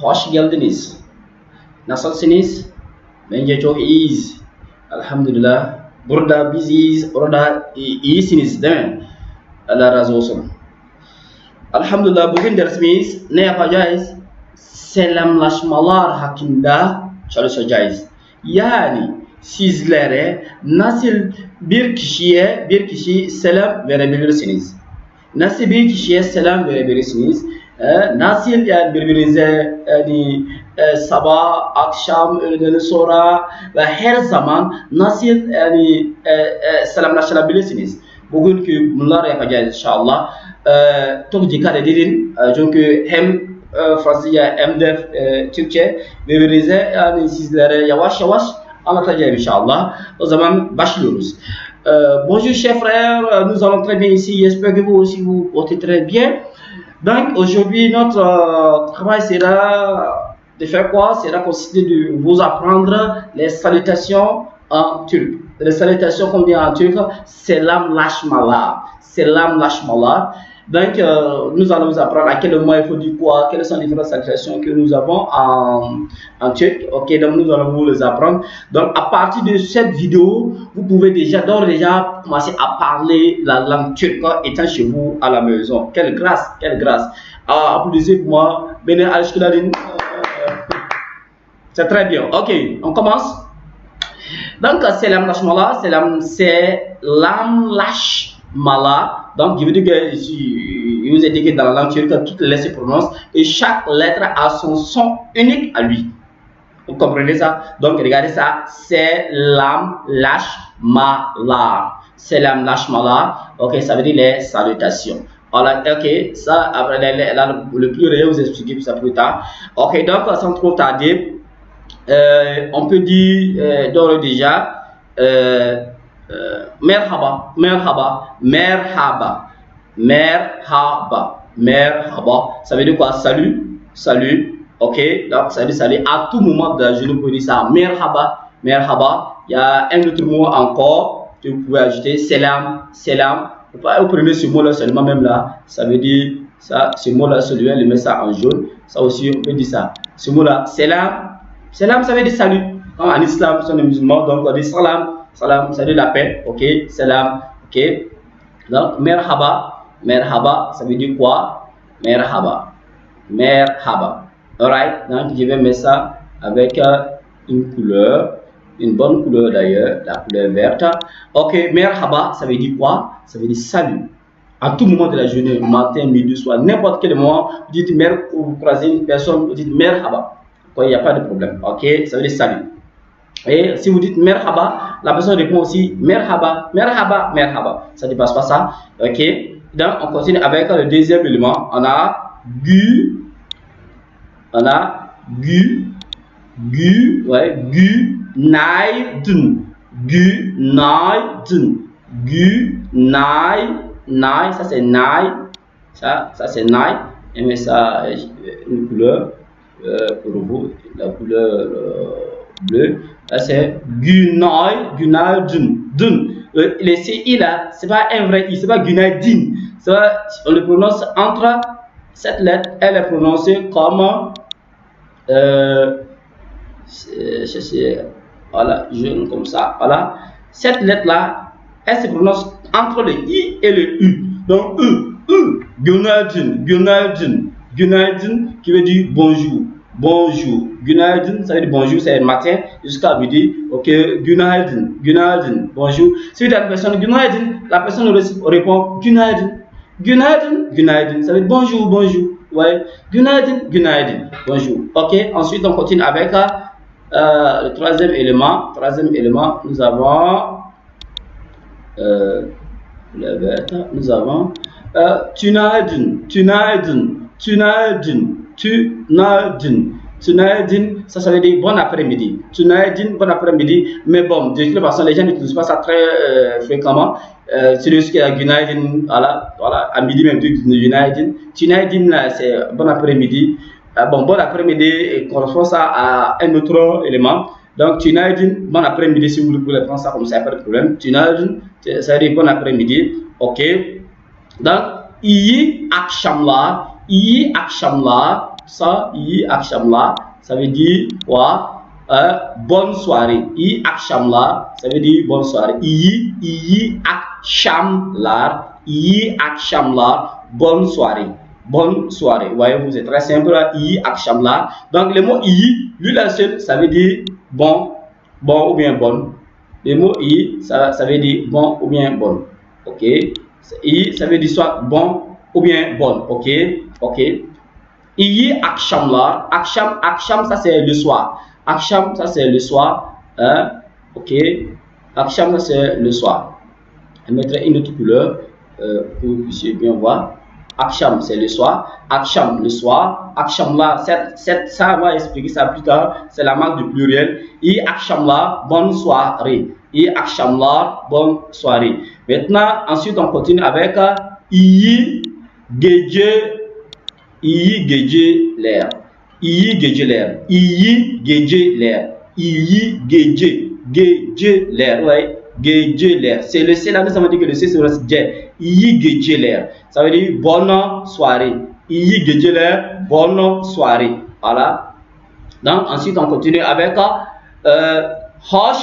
hoş geldiniz. Nasılsınız? Bence çok iyiyiz. Elhamdülillah. Burada biziz, orada iyisiniz değil mi? Allah razı olsun. Elhamdülillah bugün dersimiz ne yapacağız? Selamlaşmalar hakkında çalışacağız. Yani sizlere nasıl bir kişiye selam verebilirsiniz? Nasıl bir kişiye selam verebilirsiniz? Nasıl yani birbirinize yani sabah, akşam, öğleden sonra ve her zaman nasıl yani selamlaşabilirsiniz? Bugünkü bunlar yapacağız inşallah. Çok dikkat edin çünkü hem Fransızca hem de Türkçe birbirinize yani sizlere yavaş yavaş anlatacağım inşallah. O zaman başlıyoruz. Bonjour chers frères, nous allons très bien ici. J'espère que vous aussi vous portez très bien. Donc aujourd'hui notre travail sera de faire quoi? Sera consisté de vous apprendre les salutations en turc. Les salutations qu'on dit en turc, selamlaşmalar. Selamlaşmalar. Donc nous allons vous apprendre à quel moment il faut dire quoi, quelles sont les différentes salutations que nous avons en turc. Ok, donc nous allons vous les apprendre. Donc à partir de cette vidéo, vous pouvez déjà commencer à parler la langue turque étant chez vous à la maison. Quelle grâce, quelle grâce. Applaudissez pour moi. Bene Alishkiladin. C'est très bien. Ok, on commence. Donc selamlaşmalar, c'est lamlaşmalar. Donc, je veux dire que je vous ai dit que dans la langue turque, toutes les lettres se prononcent et chaque lettre a son son unique à lui. Vous comprenez ça? Donc, regardez ça. Selamlaşmalar. Selamlaşmalar. Ok, ça veut dire les salutations. Voilà, ok, ça, après, le plus réel, vous expliquer ça plus tard. Ok, donc, sans trop tarder, on peut dire d'ores déjà. Merhaba, merhaba, merhaba, merhaba, merhaba. Ça veut dire quoi? Salut, salut. Ok, donc salut, salut. À tout moment de la journée, vous pouvez dire ça. Merhaba, merhaba. Il y a un autre mot encore que vous pouvez ajouter. Selam, selam. Vous prenez ce mot-là seulement, même là. Ça veut dire ça. Ce mot-là, celui-là, il met ça en jaune. Ça aussi, on peut dire ça. Ce mot-là, selam. Selam, ça veut dire salut. En islam, ce sont des musulmans, donc on dit salam. Salam, ça veut dire la paix, ok, salam, ok. Donc, merhaba, merhaba, ça veut dire quoi? Merhaba, merhaba. Alright, donc je vais mettre ça avec une couleur, une bonne couleur d'ailleurs, la couleur verte. Ok, merhaba, ça veut dire quoi? Ça veut dire salut. À tout moment de la journée, matin, midi, soir, n'importe quel moment, vous dites vous croisez une personne, vous dites merhaba. Il n'y a pas de problème, ok, ça veut dire salut. Et si vous dites merhaba, la personne répond aussi merhaba, merhaba, merhaba. Ça ne dépasse pas ça. Ok. Donc on continue avec le deuxième élément. On a gu. On a gu. Gu. Ouais. Gu. Naidun. Gu. Naidun. Gu. Nai. Nai. Ça c'est nai. Ça c'est nai. Et mais ça, une couleur pour vous. La couleur bleu. Là c'est Gunay, Gunay Dun. Le CI là, c'est pas un vrai I, c'est pas Gunay Din. On le prononce entre cette lettre, elle est prononcée comme voilà, jaune comme ça. Voilà. Cette lettre là, elle se prononce entre le I et le U. Donc Gunay Din, Gunay Din qui veut dire bonjour. Bonjour. Günaydın, ça veut dire bonjour, c'est le matin jusqu'à midi. Ok, Günaydın, Günaydın, bonjour. Si la personne Günaydın, la personne répond Günaydın, Günaydın, Günaydın, ça veut dire bonjour, bonjour. Ouais, Günaydın, Günaydın, bonjour. Ok, ensuite on continue avec le troisième élément. Troisième élément, nous avons nous avons Tünaydın, Tünaydın, Tünaydın. Tünaydın. Tünaydın, ça veut dire bon après-midi. Tünaydın, bon après-midi. Mais bon, de toute façon, les gens n'utilisent pas ça très fréquemment. C'est juste qu'il y a Günaydın, voilà, à midi même, Günaydın. Tünaydın, c'est bon après-midi. Bon après-midi, correspond ça à un autre élément. Donc, Tünaydın, bon après-midi, si vous voulez prendre ça comme ça, pas de problème. Tünaydın, ça veut dire bon après-midi. Ok. Donc, iyi akşamlar ça, iyi akshamlar, ça veut dire quoi? Bonne soirée. İyi akşamlar, ça veut dire bonne soirée. İyi akşamlar, iyi akşamlar, bonne soirée. Bonne soirée. Vous voyez, vous êtes très simple. İyi akşamlar. Donc le mot iyi, lui là seul, ça veut dire bon, bon ou bien bonne. Le mot iyi, ça veut dire bon ou bien bonne. Ok. İyi, ça veut dire soit bon ou bien bonne. Ok. Ok. İyi akşamlar. Akşam, ça c'est le soir. Akşam, ça c'est le soir. Hein? Ok. Akşam, ça c'est le soir. Je mettrai une autre couleur pour que vous puissiez bien voir. Akşam, c'est le soir. Akşam, le soir. Akşamlar, ça, on va expliquer ça plus tard. C'est la marque du pluriel. İyi akşamlar, bonne soirée. İyi akşamlar, bonne soirée. Maintenant, ensuite, on continue avec iyi geceler. İyi geceler. İyi geceler. İyi geceler. İyi geceler. Ouais. Geceler. C'est le C là, nous avons dit que le C c'est le C. İyi geceler. Ça veut dire bonne soirée. İyi geceler, bonne soirée. Voilà. Donc ensuite on continue avec hoş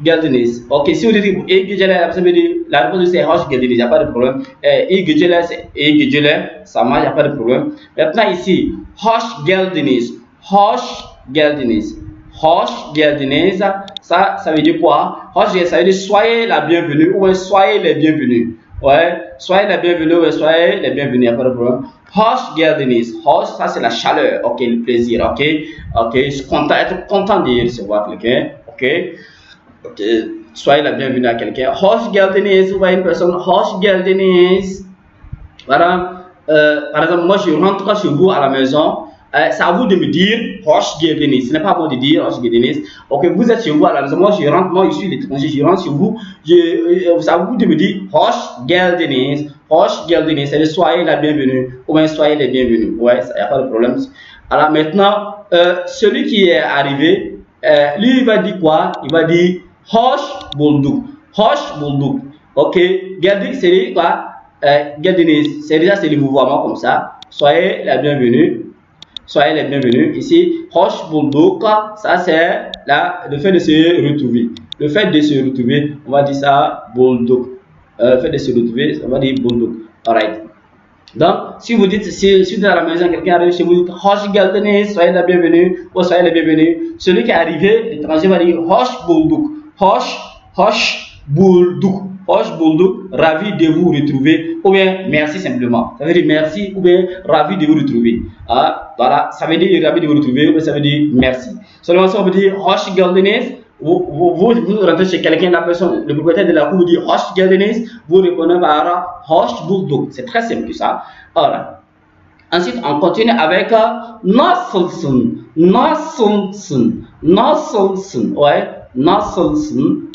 geldiniz. Ok, si vous dites iyi geceler, ça veut dire la réponse c'est hoş geldiniz, il n'y a pas de problème. İyi geceler, c'est iyi geceler, ça marche, il n'y a pas de problème. Maintenant ici, hoş geldiniz. Hoş geldiniz. Hoş geldiniz, ça veut dire quoi? Hoş geldiniz, ça veut dire soyez la bienvenue ou soyez les bienvenus. Ouais, soyez les bienvenus ou soyez les bienvenus, il n'y a pas de problème. Hoş geldiniz. Hoş, ça c'est la chaleur, ok, le plaisir, ok. Ok, je suis content, être content de recevoir quelqu'un, ok. Ok, soyez la bienvenue à quelqu'un. Hoş geldiniz, vous voyez une personne, hoş geldiniz. Voilà, par exemple, moi je rentre chez vous à la maison. C'est à vous de me dire hoş geldiniz. Ce n'est pas à moi de dire hoş geldiniz. Ok, vous êtes chez vous à la maison. Moi je rentre, moi je suis l'étranger, je rentre chez vous. C'est à vous de me dire hoş geldiniz. Hoş geldiniz, c'est de soyez la bienvenue. Ou bien soyez les bienvenus. Ouais, il n'y a pas de problème. Alors maintenant, celui qui est arrivé, lui il va dire quoi? Il va dire hoş bulduk. Hoş bulduk. Ok, geldiniz c'est quoi? Geldiniz, c'est déjà c'est le vouvoiement comme ça. Soyez la bienvenue. Soyez les bienvenus. Ici, hoş bulduk, ça c'est le fait de se retrouver. Le fait de se retrouver, on va dire ça bulduk. Le fait de se retrouver, on va dire bulduk. Alright. Donc, si vous dites, si dans la maison, quelqu'un arrive chez vous, hoş geldiniz, soyez la bienvenue, ou soyez les bienvenus. Celui qui est arrivé, l'étranger va dire hoş bulduk. Hoş bulduk. Hoş bulduk, ravi de vous retrouver, ou bien merci simplement. Ça veut dire merci, ou bien ravi de vous retrouver. Ah, voilà, ça veut dire ravi de vous retrouver, ou bien ça veut dire merci. Seulement si on veut dire hoş geldiniz, vous rentrez chez quelqu'un, la personne, le propriétaire de la cour vous dit hoş geldiniz, vous répondez par hoş bulduk. C'est très simple ça. Voilà. Ensuite, on continue avec nasılsın. Nasılsın. Nasılsın. Ouais, nasılsın.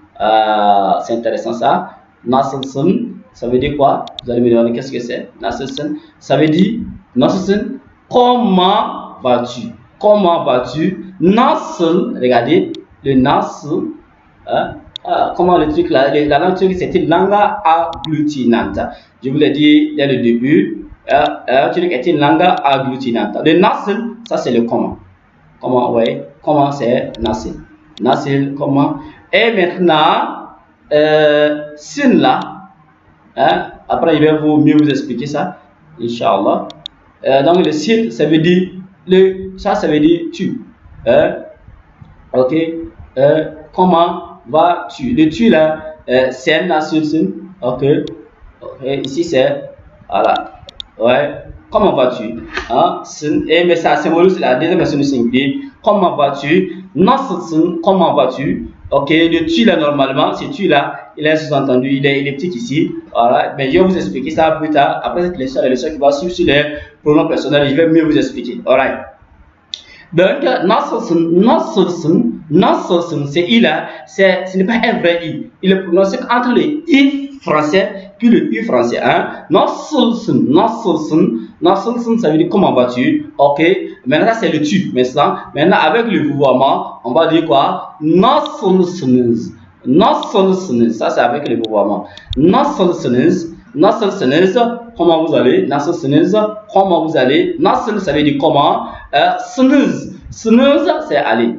C'est intéressant ça. Nasılsın, ça veut dire quoi? Vous allez me demander qu'est-ce que c'est. Nasılsın, ça veut dire nasılsın, comment vas-tu? Comment vas-tu? Nasıl, regardez, le nasıl, comment le truc là, la langue turque c'est une langue agglutinante. Je vous l'ai dit dès le début, la turque est une langue agglutinante. Le nasıl, ça c'est le comment. Comment, ouais, comment c'est nasıl. Nasıl, comment. Et maintenant, sin là, hein, après il va mieux vous expliquer ça, Inch'Allah. Donc le sin, ça veut dire ça veut dire tu. Ok. Comment vas-tu? Le tu là, c'est un sin. Ok. Ici c'est voilà. Ouais. Comment vas-tu? Hein? Et mais ça symbolise la deuxième personne du singulier. Comment vas-tu? Nasılsın, comment vas-tu? Ok, le tu là normalement, c'est tu là, il est sous-entendu, il est petit ici. Voilà, mais je vais vous expliquer ça plus tard. Après cette leçon, la leçon qui va suivre sur les pronoms personnels, je vais mieux vous expliquer. Alright. Donc, nasılsın, c'est i là, ce n'est pas un vrai i. Il est prononcé entre le i français puis le u français. Hein? Nasılsın, ça veut dire comment vas-tu? Ok. Maintenant, c'est le tu. Maintenant, avec le vouvoiement, on va dire quoi? Nasılsınız. Ça, c'est avec le vouvoiement. Nasılsınız. comment vous allez? Nasılsınız? Comment vous allez? Nasıl, ça veut dire comment. Sınız. Sınız, c'est aller.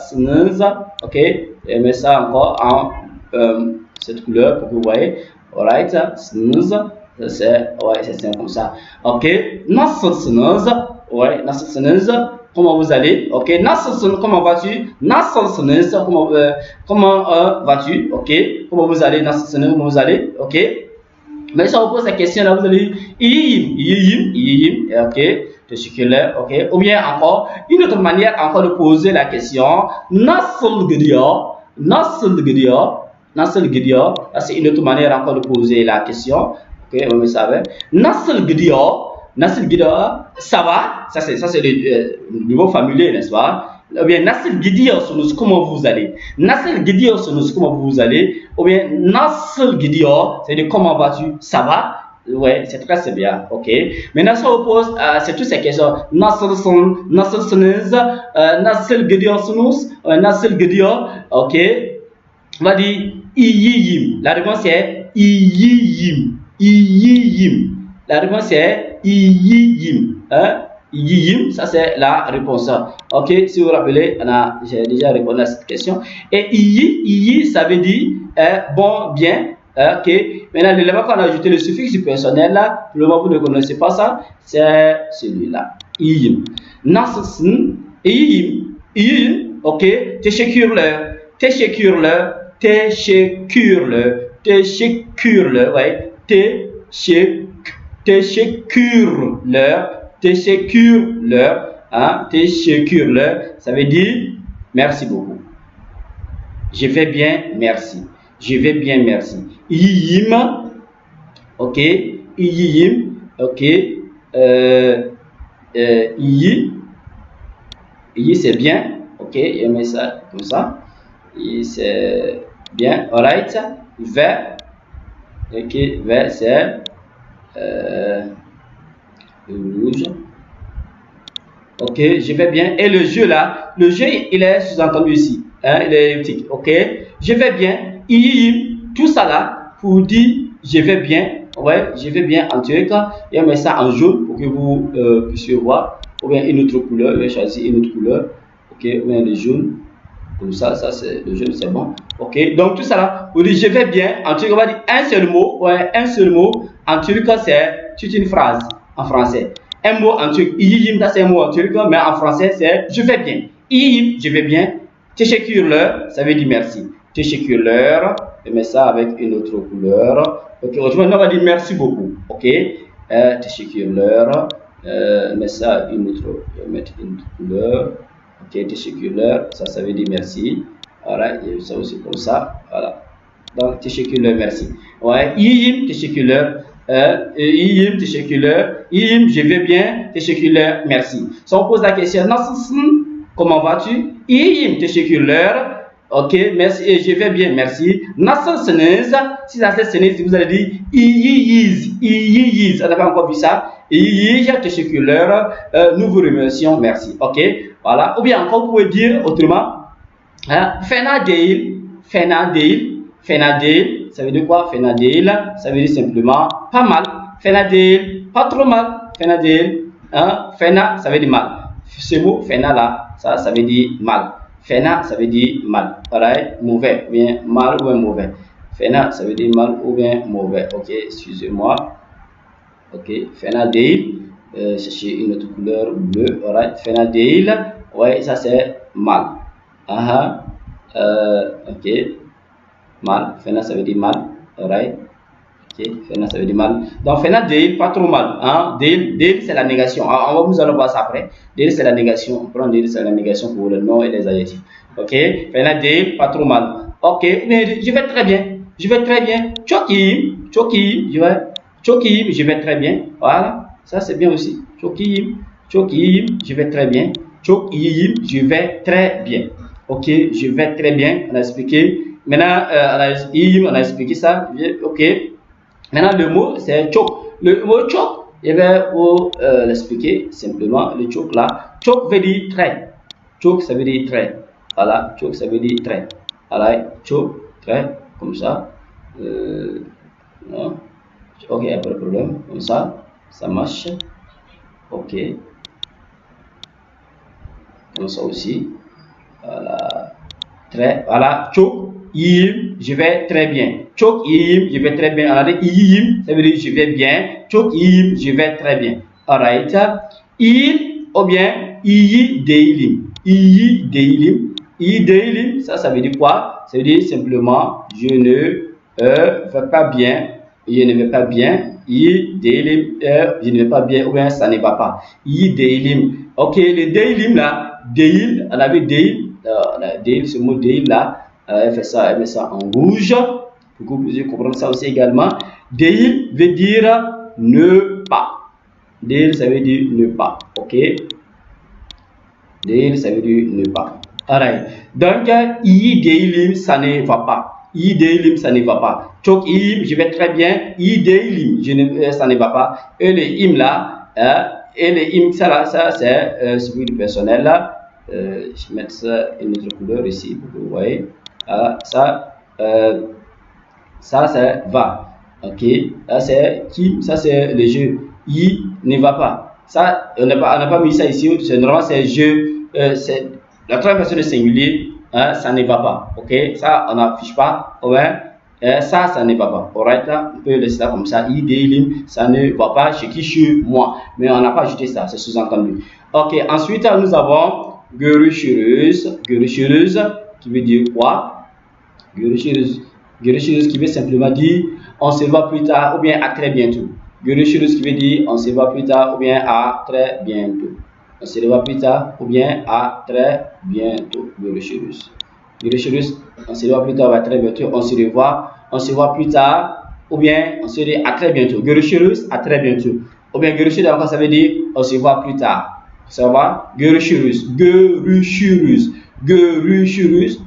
Sınız, ok. Et mets ça encore en cette couleur pour que vous voyez. Alright. Sınız, c'est comme ça. Ok. Nasılsınız? Ouais, nasılsınız? Comment vous allez? Ok. Nasılsın, comment vas-tu? Nasılsınız? Comment vas-tu? Ok. Comment vous allez? Nasılsınız? Comment vous allez? Ok. Mais si on pose la question là, vous allez dire iyiyim, ok. Teşekkürler, ok. Ou bien encore, une autre manière encore de poser la question, nasıl gidiyor? Nasıl gidiyor? Nasıl gidiyor? C'est une autre manière encore de poser la question. Ok, on met ça avec. Nasıl gidiyor? Nasıl gidiyor? Ça va? Ça c'est le niveau familier, n'est-ce pas? Ou bien nasıl gidiyorsunuz? Comment vous allez? Nasıl gidiyorsunuz? Comment vous allez? Ou bien nasıl gidiyor? C'est-à-dire comment vas-tu? Ça va? Ouais, c'est bien, ok. Maintenant, si on pose, c'est toutes ces questions. Nasılsınız? Nasıl gidiyorsunuz? Nasıl gidiyor? Ok. On va dire iyiyim. La réponse est iyiyim. Iyiyim. La réponse est iyiyim. Iyiyim, ça c'est la réponse. Ok, si vous vous rappelez, j'ai déjà répondu à cette question. Et iyi, ça veut dire bon, bien. Ok, maintenant l'élément qu'on a ajouté le suffixe du personnel là, pour le moment vous ne connaissez pas ça, c'est celui-là. İyiyim. Nasılsın? İyiyim. Ok, teşekkürler. Ouais, teşekkürler, ça veut dire merci beaucoup. Je vais bien, merci. Je vais bien, merci. İyiyim, ok. İyiyim, ok. İyi c'est bien, ok. Je mets ça comme ça. İyi c'est bien, alright. Vert, ok. Vert c'est rouge. Ok, je vais bien. Et le jeu là, le jeu il est sous-entendu ici. Il est elliptique, ok. Je vais bien. İyiyim, tout ça là pour dire je vais bien. Ouais, je vais bien en turc. Et on met ça en jaune pour que vous puissiez voir. Ou bien une autre couleur. Je vais choisir une autre couleur. Ok, ou bien le jaune. Comme ça c'est le jaune, c'est bon. Ok, donc tout ça là pour dire je vais bien. En turc, on va dire un seul mot. Ouais, un seul mot. En turc, c'est toute une phrase en français. Un mot en turc. İyiyim, c'est un mot en turc, mais en français c'est je vais bien. İyiyim, je vais bien. Teşekkürler, ça veut dire merci. Teşekkürler, je mets ça avec une autre couleur. Ok, autrement on va dire merci beaucoup. Ok, teşekkürler, mets ça une autre, je vais mettre une autre couleur. Ok, teşekkürler, ça veut dire merci. Voilà, et ça aussi comme ça. Voilà. Donc teşekkürler, merci. Ouais, iyiyim, teşekkürler. İyiyim, teşekkürler. İyiyim, je vais bien, teşekkürler, merci. Si on pose la question, nasılsın? Comment vas-tu? İyiyim, teşekkürler. Ok, merci, et je vais bien, merci. Nasılsınız? Si ça c'est vous allez dire iyiyiz. On n'a pas encore vu ça. İyiyiz, teşekkürler. Nous vous remercions, merci. Ok, voilà. Ou bien encore, vous pouvez dire autrement. Fena değil. Ça veut dire quoi? Fena değil, ça veut dire simplement pas mal. Fena değil, pas trop mal. Fena değil, fena, ça veut dire mal. Ce mot fena là, ça veut dire mal. Fena, ça veut dire mal. Pareil, mauvais, ou bien mal ou bien mauvais. Fena, ça veut dire mal ou bien mauvais. Ok, excusez-moi. Ok, fena değil, cherchez une autre couleur bleue. Alright, fena değil, ouais, ça c'est mal. Ok, mal. Fena, ça veut dire mal. Alright. Ok, fena, ça veut dire mal. Donc, fena değil, pas trop mal. Değil, c'est la négation. Nous allons voir ça après. Değil, c'est la négation. On prend değil, c'est la négation pour le nom et les adjectifs. Ok, fena değil, pas trop mal. Ok, mais je vais très bien. Çok iyiyim, je vais très bien. Voilà, ça c'est bien aussi. Çok iyiyim, je vais très bien. Çok iyiyim, je vais très bien. Ok, je vais très bien. On a expliqué. Maintenant, on a expliqué ça. Ok. Maintenant, le mot c'est çok. Le mot çok, je vais vous l'expliquer simplement. Le çok là. Çok veut dire très. Çok, ça veut dire très. Voilà, çok, ça veut dire très. Voilà, çok, très, comme ça. Non. Ok, pas de problème. Comme ça marche. Ok. Comme ça aussi. Voilà. Voilà. Chok, yim, je vais très bien. Chok, yim, je vais très bien. On a dit yim, ça veut dire je vais bien. Chok, yim, je vais très bien. Alright. Il, ou bien, iyi deilim. Iyi deilim. Iyi deilim, ça veut dire quoi? Ça veut dire simplement, je ne vais pas bien. Je ne vais pas bien. Iyi deilim, je ne vais pas bien, ou bien ça ne va pas. Iyi deilim. Ok, le deilim là, deil, on avait deil. Deil, ce mot deil là, elle met ça en rouge pour que vous puissiez comprendre ça aussi également. Deil veut dire ne pas. Deil, ça veut dire ne pas. Ok. Deil, ça veut dire ne pas. Alright. Donc, i deilim, ça ne va pas. I deilim, ça ne va pas. Chok im, je vais très bien. I deilim, ça ne va pas. Et le im là, et le im, ça c'est celui du personnel là. Je vais mettre ça une autre couleur ici pour que vous voyez. Ça c'est va. Ok. Là c'est qui? Ça c'est le jeu. I ne va pas. Ça, on n'a pas mis ça ici. C'est normal, c'est je. C'est la troisième personne de singulier. Ça ne va pas. Ok. Ça, on n'affiche pas. Ouais. Ça ne va pas. Alright, on peut laisser ça comme ça. Idélim, ça ne va pas chez qui? Chez moi. Mais on n'a pas ajouté ça, c'est sous-entendu. Ok, ensuite nous avons görüşürüz. Görüşürüz qui veut dire quoi? Görüşürüz qui veut simplement dire on se voit plus tard ou bien à très bientôt. Görüşürüz qui veut dire on se voit plus tard ou bien à très bientôt. On se voit plus tard ou bien à très bientôt. Görüşürüz. Görüşürüz, on se voit plus tard ou à très bientôt. On se voit plus tard ou bien on se dit à très bientôt. Görüşürüz, à très bientôt. Ou bien görüşürüz encore ça veut dire on se voit plus tard. Ça va? Görüşürüz, görüşürüz, görüşürüz.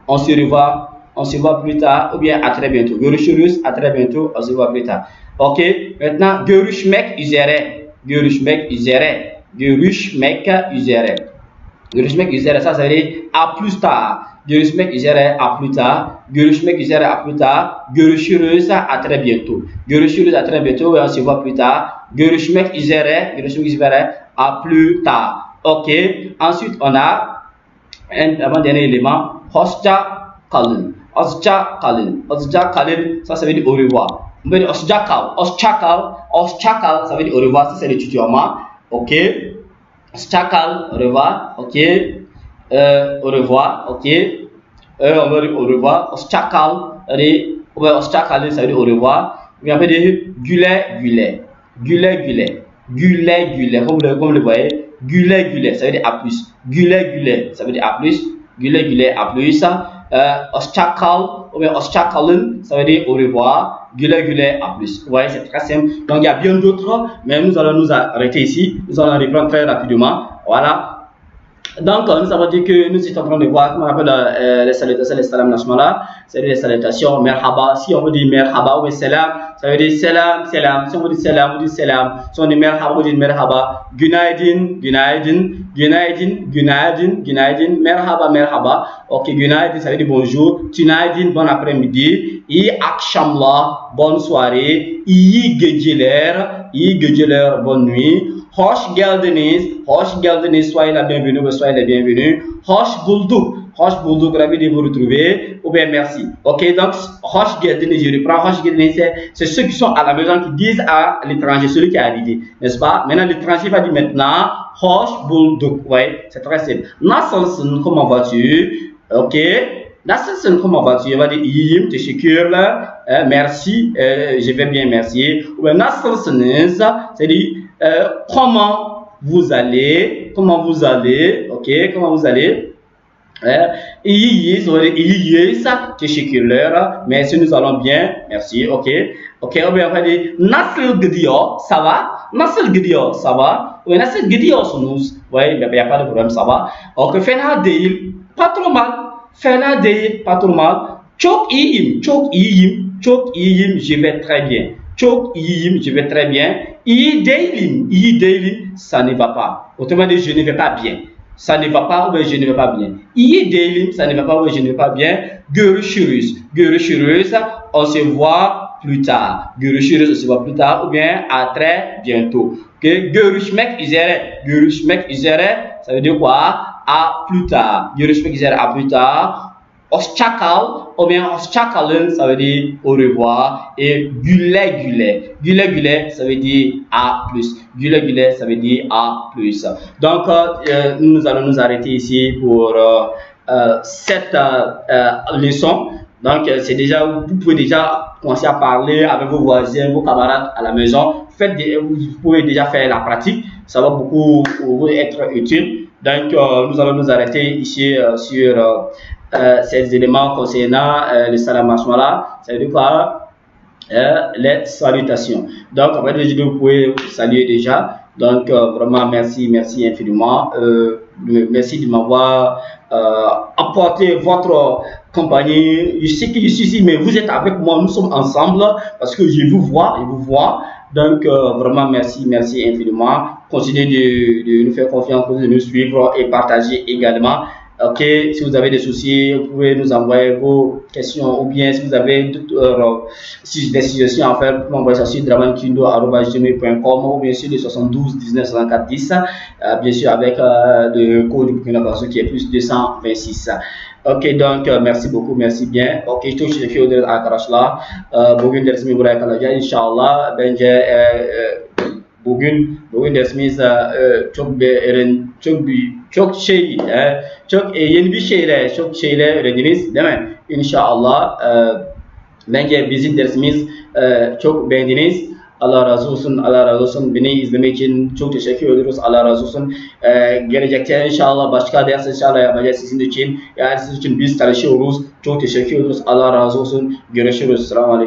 On se voit plus tard ou bien à très bientôt. Görüşürüz, à très bientôt, on se voit plus tard. Ok, maintenant görüşmek üzere. Görüşmek üzere. Görüşmek üzere. Görüşmek üzere, ça veut dire à plus tard. Görüşmek üzere, à plus tard. Görüşmek üzere, à plus tard. Görüşürüz, à très bientôt. Görüşürüz, à très bientôt et on se voit plus tard. Görüşmek üzere, à plus tard. Ok. Ensuite, on a un avant-dernier élément. Hoşça kalın. Hoşça kalın. Hoşça kalın, ça veut dire au revoir. On peut dire hoşça kal. Hoşça kal. Hoşça kal, ça veut dire au revoir. Ça, c'est le tutoiement. Ok. Hoşça kal, au revoir. Ok. Au revoir. Ok. On va dire au revoir. Hoşça kal. Hoşça kalın, ça veut dire au revoir. Mais on peut dire güle güle. Güle güle. Güle güle. Comme vous le voyez. Güle güle, ça veut dire à plus. Güle güle, ça veut dire à plus. Güle güle, à plus. Hoşça kal, ou bien hoşça kalın, ça veut dire au revoir. Güle güle, à plus. Vous voyez, c'est très simple. Donc, il y a bien d'autres, mais nous allons nous arrêter ici. Nous allons reprendre très rapidement. Voilà. Donc, nous avons dit que nous étions en train de voir, comment on appelle les salutations, les salam nationales, c'est les salutations, merhaba. Si on veut dire merhaba ou salam, ça veut dire salam, salam. Si on veut dire salam, on dit salam. Si on dit merhaba, on dit merhaba. Günaydın, günaydın, günaydın, günaydın, günaydın, merhaba, merhaba. Ok, günaydın, ça veut dire bonjour. Tünaydın, bon après-midi. İyi akşamlar, bonne soirée. İyi geceler, bonne nuit. Hoş geldiniz, soyez la bienvenue. Hoş bulduk, ravi de vous retrouver. Ou bien merci. Ok, donc, hoş geldiniz, je reprends. Hoş geldiniz, c'est ceux qui sont à la maison qui disent à l'étranger, celui qui est arrivé, n'est-ce pas? Maintenant, l'étranger va dire maintenant, hoş bulduk. Ouais, c'est très simple. Nasılsın, comment vas-tu? Ok. Nasılsın, comment vas-tu? On va dire iyiyim, teşekkürler, merci, je vais bien, merci. Ou bien nasılsınız, c'est-à-dire comment vous allez, ok, comment vous allez. İyiyiz, teşekkürler, merci, nous allons bien, merci, ok. Ok, on va dire nasıl gidiyor, ça va? Nasıl gidiyor, ça va? Ou nasıl gidiyorsunuz? Ouais, il n'y a pas de problème, ça va. Ok, fena değil, pas trop mal. Fena değil, pas trop mal. Çok iyiyim, je vais très bien. Çok iyiyim, je vais très bien. İyi değilim, ça ne va pas. Autrement dit, je ne vais pas bien. Ça ne va pas ou bien je ne vais pas bien. İyi değilim, ça ne va pas ou bien je ne vais pas bien. Görüşürüz, on se voit plus tard. Görüşürüz aussi plus tard ou bien à très bientôt. Okay? Görüşmek üzere, ça veut dire quoi? À plus tard. Görüşmek üzere, à plus tard. Hoşçakal ou bien hoşçakalın, ça veut dire au revoir. Et güle güle, ça veut dire à plus. Güle güle, ça veut dire à plus. Donc, nous allons nous arrêter ici pour cette leçon. Donc, c'est déjà, vous pouvez déjà commencer à parler avec vos voisins, vos camarades à la maison. Vous pouvez déjà faire la pratique. Ça va beaucoup vous être utile. Donc, nous allons nous arrêter ici sur ces éléments concernant le salam basmala. Ça veut dire quoi? Les salutations. Donc, en fait, vous pouvez saluer déjà. Donc, vraiment, merci infiniment. Merci de m'avoir apporté votre compagnie. Je sais que je suis ici, mais vous êtes avec moi. Nous sommes ensemble parce que je vous vois. Donc, vraiment, merci infiniment. Continuez de nous faire confiance, de nous suivre et partager également. Ok, si vous avez des soucis, vous pouvez nous envoyer vos questions ou bien si vous avez des suggestions à faire, vous pouvez m'envoyer ça sur dramankindo@gmail.com ou bien sur le 72 19 64 10, bien sûr avec le code du Burkina Faso qui est plus 226. Ok, donc merci beaucoup, merci bien. Ok, je touche le fil de arkadaşlar. Bugün dersimi buraya kalacak inşallah. Bence bugün dersimiz çok yeni bir şeyler öğrendiniz değil mi? İnşallah bence bizim dersimiz çok beğendiniz. Allah razı olsun. Beni izlemek için çok teşekkür ediyoruz. Allah razı olsun. Gelecekte inşallah başka ders inşallah yapacağız sizin için. Yani sizin için biz çalışıyoruz. Çok teşekkür ediyoruz. Allah razı olsun. Görüşürüz. Selamun aleyküm.